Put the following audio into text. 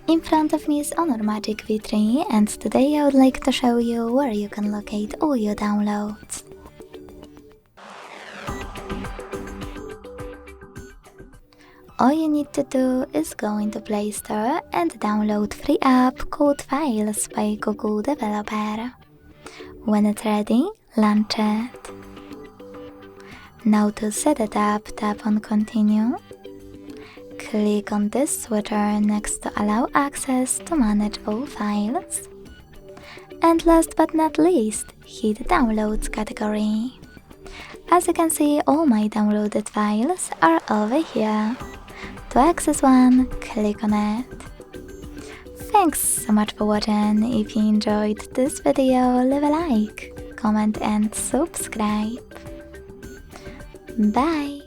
In front of me is Honor Magic V3, and today I would like to show you where you can locate all your downloads. All you need to do is go into Play Store and download free app called Files by Google Developer. When it's ready, launch it. Now to set it up, tap on Continue. Click on this switcher next to Allow access to manage all files. And last but not least, hit Downloads category. As you can see, all my downloaded files are over here. To access one, click on it. Thanks so much for watching. If you enjoyed this video, leave a like, comment and subscribe. Bye!